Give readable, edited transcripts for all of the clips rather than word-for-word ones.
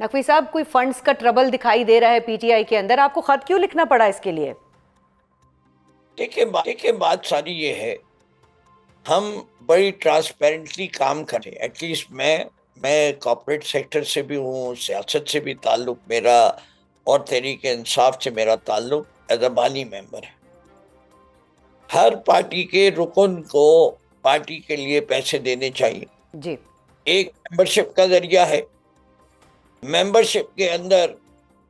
नकवी साहब, कोई फंड्स का ट्रबल दिखाई दे रहा है पीटीआई के अंदर, आपको खत क्यों लिखना पड़ा इसके लिए? देखिए बात सारी ये है, हम बड़ी ट्रांसपेरेंटली काम करें। एटलीस्ट मैं कॉर्पोरेट सेक्टर से भी हूँ, सियासत से भी ताल्लुक मेरा, और तहरीक इंसाफ से मेरा ताल्लुक एज अ बानी मेंबर है। हर पार्टी के रुकन को पार्टी के लिए पैसे देने चाहिए। जी। एक मेंबरशिप का जरिया है। मेंबरशिप के अंदर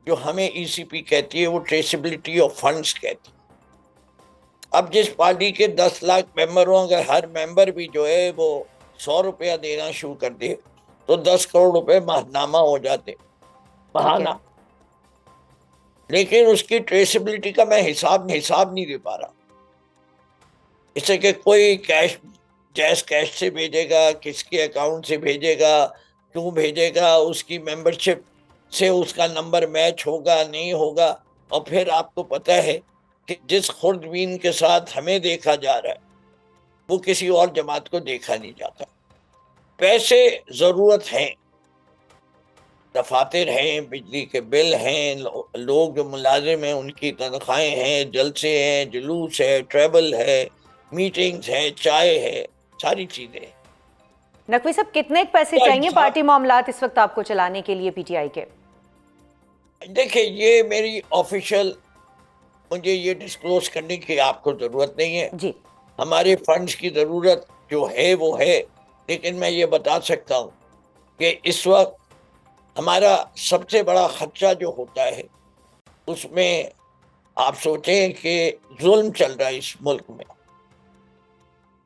जो हमें ईसीपी कहती है वो ट्रेसेबिलिटी ऑफ फंड्स कहती है। अब जिस पार्टी के 10 लाख मेंबर हों, अगर हर मेंबर भी जो है वो 100 रुपया देना शुरू कर दे तो 10 करोड़ रुपए माहनामा हो जाते, बहाना। लेकिन उसकी ट्रेसेबिलिटी का मैं हिसाब नहीं दे पा रहा। इससे कि कोई जैस कैश से भेजेगा, किसके अकाउंट से भेजेगा, क्यों भेजेगा, उसकी मेंबरशिप से उसका नंबर मैच होगा नहीं होगा। और फिर आपको पता है कि जिस खुर्दबीन के साथ हमें देखा जा रहा है वो किसी और जमात को देखा नहीं जाता। पैसे जरूरत हैं, दफातर हैं, बिजली के बिल हैं, लोग जो मुलाजिम हैं उनकी तनख्वाहें हैं, जलसे हैं, जुलूस है, ट्रैवल है, मीटिंग्स है, चाय है, सारी चीजें। नकवी साहब, कितने पैसे चाहिए पार्टी मामलात इस वक्त आपको चलाने के लिए पीटीआई के? देखिए, ये मेरी ऑफिशियल, मुझे ये डिस्क्लोज करने की आपको जरूरत नहीं है जी। हमारे फंड्स की जरूरत जो है वो है। लेकिन मैं ये बता सकता हूँ कि इस वक्त हमारा सबसे बड़ा खर्चा जो होता है उसमें आप सोचें कि जुल्म चल रहा है इस मुल्क में।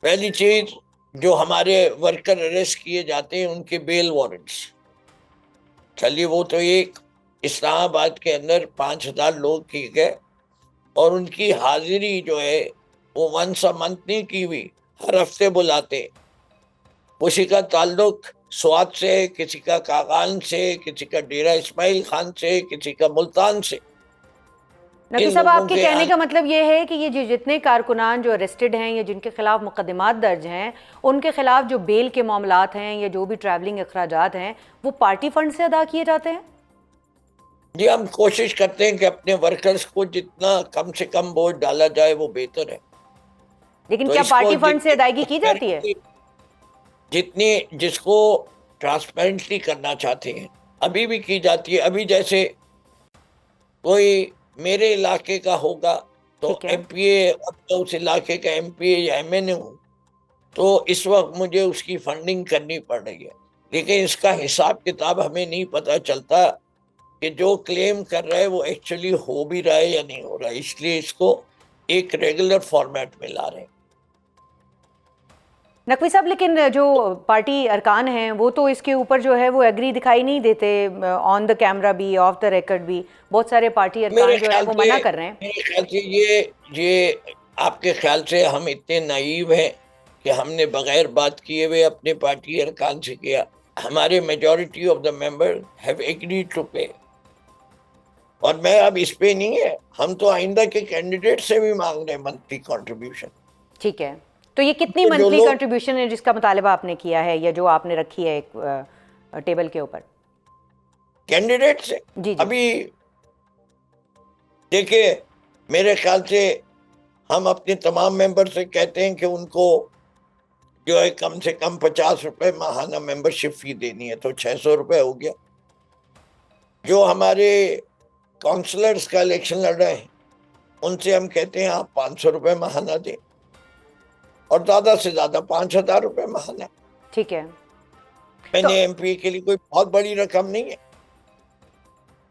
पहली चीज, जो हमारे वर्कर अरेस्ट किए जाते हैं उनके बेल वारंट्स, चलिए वो तो एक, इस्लामाबाद के अंदर 5,000 लोग किए गए और उनकी हाजिरी जो है वो वंस अ मंथ नहीं की हुई, हर हफ्ते बुलाते। उसी का ताल्लुक स्वात से, किसी का कागान से, किसी का डेरा इस्माइल खान से, किसी का मुल्तान से। नकवी इन साहब, लोगों आपके के कहने का मतलब ये है कि ये जितने कारकुनान जो अरेस्टेड हैं या जिनके खिलाफ मुकदमात दर्ज हैं, उनके खिलाफ जो बेल के मामलात हैं या जो भी ट्रैवलिंग अखराजात हैं वो पार्टी फंड से अदा किए जाते हैं? जी, हम कोशिश करते हैं कि अपने वर्कर्स को जितना कम से कम बोझ डाला जाए वो बेहतर है। लेकिन तो क्या इसको पार्टी फंड से अदायगी की जाती है? जितनी जिसको ट्रांसपेरेंटली करना चाहते हैं अभी भी की जाती है। अभी जैसे कोई मेरे इलाके का होगा तो ठीक है। एमपीए, अब तो उस इलाके का एमपीए या एमएनए हूँ तो इस वक्त मुझे उसकी फंडिंग करनी पड़ रही है। लेकिन इसका हिसाब किताब हमें नहीं पता चलता कि जो क्लेम कर रहा है वो एक्चुअली हो भी रहा है या नहीं हो रहा है, इसलिए इसको एक रेगुलर फॉर्मेट में ला रहे हैं। नकवी साहब, लेकिन जो पार्टी अरकान हैं वो तो इसके ऊपर जो है वो एग्री दिखाई नहीं देते, ऑन द कैमरा भी ऑफ द रिकॉर्ड भी बहुत सारे पार्टी अरकान जो है वो मना कर रहे हैं। मेरे ख्याल से ये आपके ख्याल से हम इतने नाइव हैं कि हमने बगैर बात किए हुए अपने पार्टी अरकान से किया। हमारे majority of the member have agreed to pay. और मैं अब इस पे नहीं है, हम तो आइंदा के कैंडिडेट से भी मांग रहे हैं मंथली कंट्रीब्यूशन। ठीक है, तो ये कितनी तो जो मंथली लोग कंट्रीब्यूशन है जिसका मुतालबा आपने किया है या जो आपने रखी है एक टेबल के ऊपर? कैंडिडेट से जी जी। अभी देखिए, मेरे ख्याल से हम अपने तमाम मेंबर से कहते हैं कि उनको जो है कम से कम 50 रुपए माहाना मेंबरशिप फी देनी है, तो 600 रुपए हो गया। जो हमारे काउंसलर्स का इलेक्शन लड़ रहे हैं उनसे हम कहते हैं आप 500 रुपए माहाना दें, और ज्यादा से ज्यादा 5,000 रुपए माहाना। ठीक है। तो मैंने एमपी के लिए कोई बहुत बड़ी रकम नहीं है।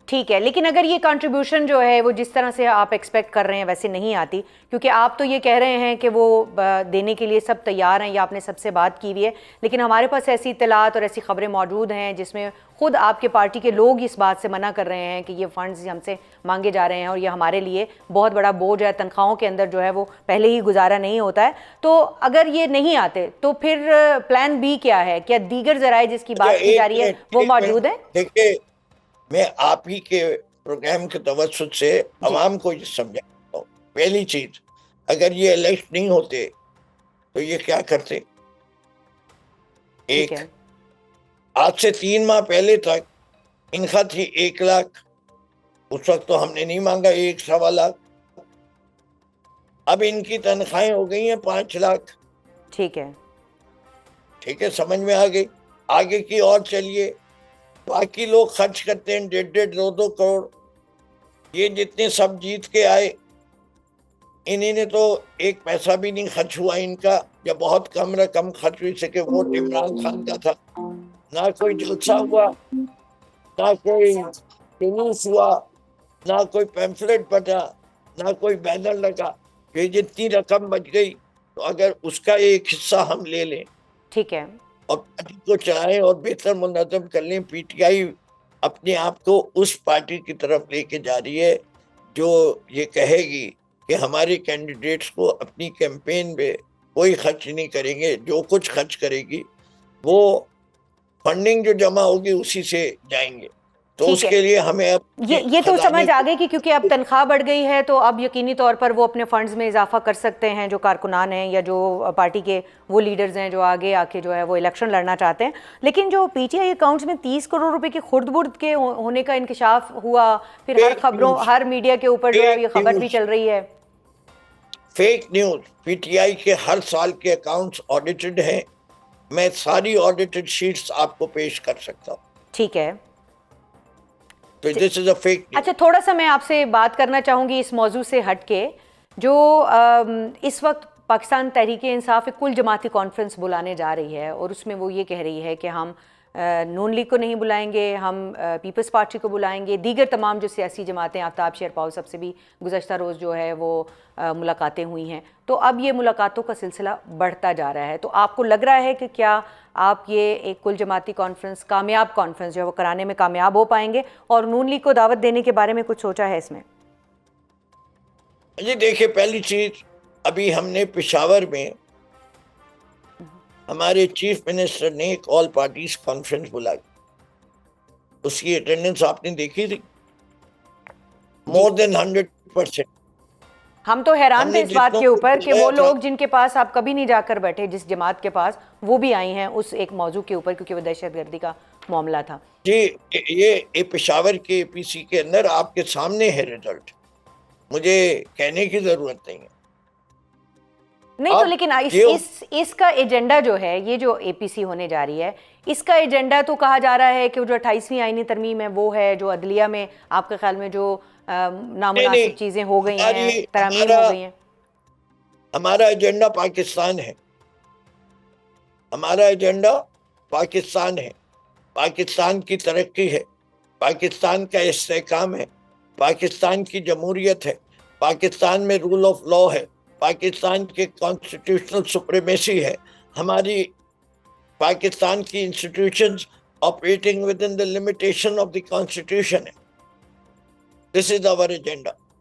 ठीक है, लेकिन अगर ये कंट्रीब्यूशन जो है वो जिस तरह से आप एक्सपेक्ट कर रहे हैं वैसे नहीं आती, क्योंकि आप तो ये कह रहे हैं कि वो देने के लिए सब तैयार हैं या आपने सबसे बात की हुई है, लेकिन हमारे पास ऐसी इत्तलात और ऐसी खबरें मौजूद हैं जिसमें खुद आपके पार्टी के लोग इस बात से मना कर रहे हैं कि ये फंड्स हमसे मांगे जा रहे हैं और ये हमारे लिए बहुत बड़ा बोझ है, तनख्वाहों के अंदर जो है वो पहले ही गुजारा नहीं होता है। तो अगर ये नहीं आते तो फिर प्लान बी क्या है? क्या दीगर जराए जिसकी बात की जा रही है वो मौजूद है? देखिए, मैं आप ही के प्रोग्राम के तवज्जुद से जी। आवाम को ये समझाता हूँ। पहली चीज, अगर ये इलेक्ट नहीं होते तो ये क्या करते? ठीक एक, है। आज से 3 माह पहले तक इनका थी 1 लाख, उस वक्त तो हमने नहीं मांगा 1-1.25 लाख। अब इनकी तनख्वाहें हो गई हैं 5 लाख। ठीक है। ठीक है, समझ में आ गई। आगे की और चलिए, बाकी लोग खर्च करते हैं 1.5-1.5, 2-2 करोड़। ये जितने सब जीत के आए, इन्हीं ने तो एक पैसा भी नहीं खर्च हुआ इनका, या बहुत कम रकम खर्च हुई सके। वोट इमरान खान का था, ना कोई जलसा हुआ, ना कोई जुलूस हुआ, ना कोई पैम्फलेट बटा, ना कोई बैनर लगा। ये जितनी रकम बच गई, तो अगर उसका एक हिस्सा हम ले लें ठीक है। और पार्टी को चलाएं और बेहतर मुनज़्ज़म कर लें। पीटीआई अपने आप को उस पार्टी की तरफ लेके जा रही है जो ये कहेगी कि हमारे कैंडिडेट्स को अपनी कैंपेन में कोई खर्च नहीं करेंगे, जो कुछ खर्च करेगी वो फंडिंग जो जमा होगी उसी से जाएंगे। तो ठीक है। उसके लिए हमें अब ये तो समझ आ गई कि क्योंकि अब तनख्वाह बढ़ गई है तो अब यकीनी तौर पर वो अपने फंड्स में इजाफा कर सकते हैं, जो कारकुनान हैं या जो पार्टी के वो लीडर्स हैं जो आगे आके जो है वो इलेक्शन लड़ना चाहते हैं। लेकिन जो पीटीआई अकाउंट्स में 30 करोड़ रुपए की खुर्द बुर्द के होने का इंकशाफ हुआ, फिर हर खबरों, हर मीडिया के ऊपर जो है ये खबर भी चल रही है। Fake news. पीटीआई के हर साल के अकाउंट्स ऑडिटेड हैं। मैं सारी ऑडिटेड शीट्स आपको पेश कर सकता हूँ। ठीक है। तो this is a fake news. अच्छा, थोड़ा सा मैं आपसे बात करना चाहूँगी इस मौजू से हट के। जो इस वक्त पाकिस्तान तहरीक इंसाफ एक कुल जमाती कॉन्फ्रेंस बुलाने जा रही है और उसमें वो ये कह रही है कि हम नून लीग को नहीं बुलाएंगे, हम पीपल्स पार्टी को बुलाएंगे, दीगर तमाम जो सियासी जमातें, आफ्ताब शेरपाव सबसे भी गुज़श्ता रोज़ जो है वो मुलाकातें हुई हैं। तो अब ये मुलाकातों का सिलसिला बढ़ता जा रहा है। तो आपको लग रहा है कि क्या आप ये एक कुल जमाती कॉन्फ्रेंस, कामयाब कॉन्फ्रेंस जो है वो कराने में कामयाब हो पाएंगे, और नून लीग को दावत देने के बारे में कुछ सोचा है इसमें? जी देखिए, पहली चीज, अभी हमने पेशावर में हमारे चीफ मिनिस्टर ने एक ऑल पार्टीज कॉन्फ्रेंस बुलाई। उसकी अटेंडेंस आपने देखी थी, मोर देन 100%। हम तो हैरान थे इस बात के ऊपर कि वो लोग था, जिनके पास आप कभी नहीं जाकर बैठे, जिस जमात के पास, वो भी आई हैं उस एक मौजू के ऊपर, क्योंकि वो दहशतगर्दी का मामला था। जी ये पेशावर के एपीसी के अंदर आपके सामने है रिजल्ट, मुझे कहने की जरूरत नहीं है। नहीं तो लेकिन इसका एजेंडा जो है, ये जो एपीसी होने जा रही है, इसका एजेंडा तो कहा जा रहा है कि वो जो 28वीं आईनी तरमीम है वो है, जो अदलिया में आपके ख्याल में जो नामुनासिब चीजें हो गई हैं, तरामीम हो गई हैं। हमारा एजेंडा पाकिस्तान है, हमारा एजेंडा पाकिस्तान है, पाकिस्तान की तरक्की है, पाकिस्तान का इस्तेहकाम है, पाकिस्तान की जमहूरियत है, पाकिस्तान में रूल ऑफ लॉ है, पाकिस्तान के कॉन्स्टिट्यूशनल सुप्रीमेसी है, हमारी पाकिस्तान की institutions operating within the limitation of the constitution है। This is our agenda.